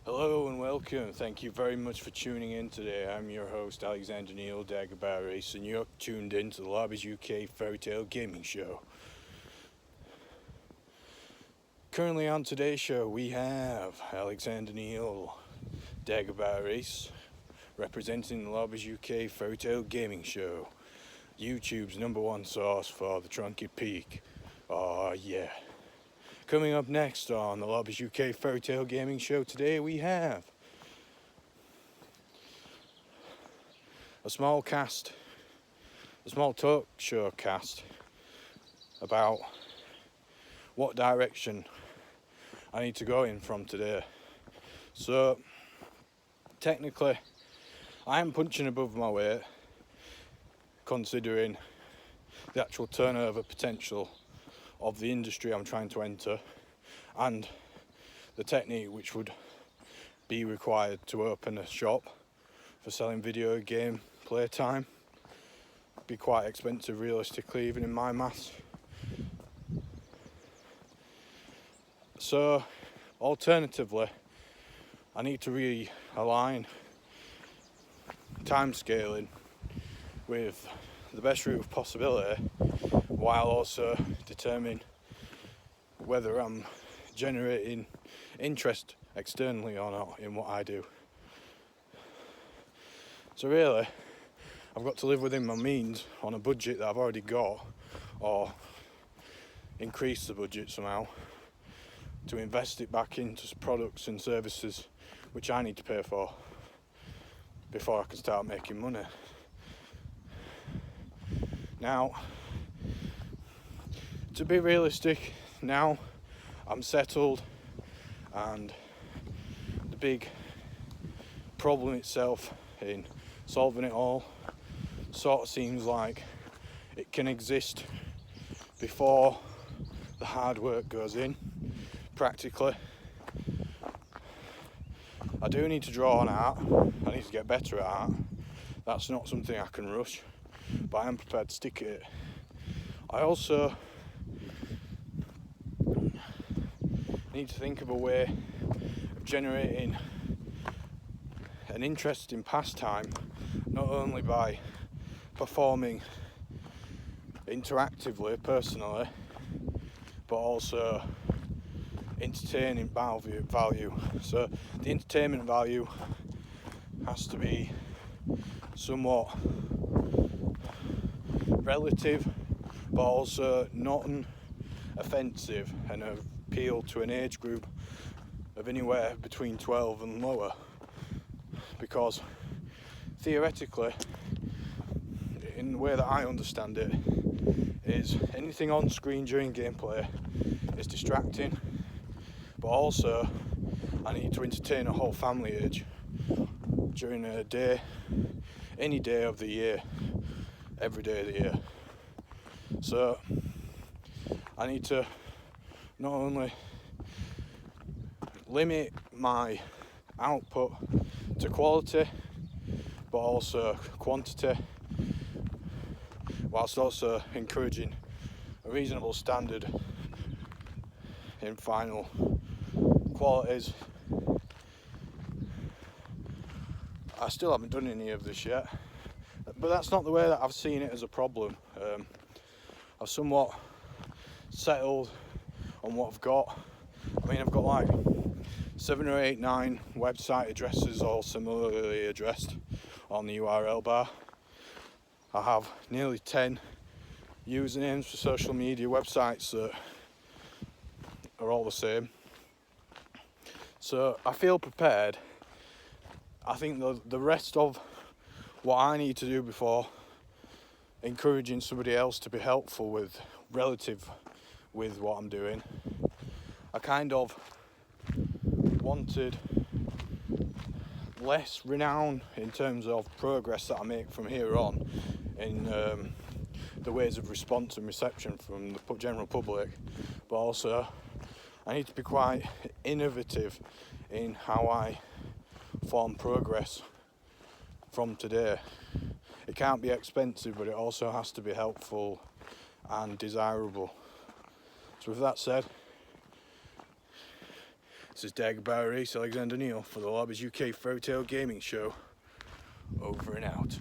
Hello and welcome. Thank you very much for tuning in today. I'm your host, Alexander Neale, Dagobah Ace, and you're tuned in to the Lobbies UK Fairytale gaming show. Currently on today's show, we have Alexander Neale, Dagobah Ace, representing the Lobbies UK Fairytale gaming show, YouTube's #1 source for the Tronky Peak. Oh yeah. Coming up next on the Lobbies UK Fairytale Gaming Show today, we have a small talk show cast about what direction I need to go in from today. So, technically, I am punching above my weight, considering the actual turnover potential of the industry I'm trying to enter and the technique which would be required to open a shop for selling video game playtime. Be quite expensive realistically, even in my maths. So alternatively, I need to realign time scaling with the best route of possibility, while also determining whether I'm generating interest externally or not in what I do. So really, I've got to live within my means on a budget that I've already got, or increase the budget somehow to invest it back into products and services which I need to pay for before I can start making money. Now, to be realistic, now I'm settled, and the big problem itself in solving it all sort of seems like it can exist before the hard work goes in. Practically, I do need to draw on art. I need to get better at art. That's not something I can rush, but I am prepared to stick at it. I also need to think of a way of generating an interesting pastime, not only by performing interactively, personally, but also entertaining value. So the entertainment value has to be somewhat relative, but also non-offensive and appeal to an age group of anywhere between 12 and lower, because theoretically, in the way that I understand it, is anything on screen during gameplay is distracting, but also I need to entertain a whole family age during a day, any day of the year, every day of the year. So I need to not only limit my output to quality, but also quantity, whilst also encouraging a reasonable standard in final qualities. I still haven't done any of this yet, but that's not the way that I've seen it as a problem. I've somewhat settled on what I've got. I mean, I've got like 7 or 8, 9 website addresses, all similarly addressed on the URL bar. I have nearly 10 usernames for social media websites that are all the same. So I feel prepared. I think the rest of what I need to do before encouraging somebody else to be helpful with, relative with what I'm doing, I kind of wanted less renown in terms of progress that I make from here on in the ways of response and reception from the general public, but also I need to be quite innovative in how I form progress from today. It can't be expensive, but it also has to be helpful and desirable. So with that said, This is Dagobah Ace, Alexander Neale for the Lobbies UK Fairytale Gaming Show. Over and out.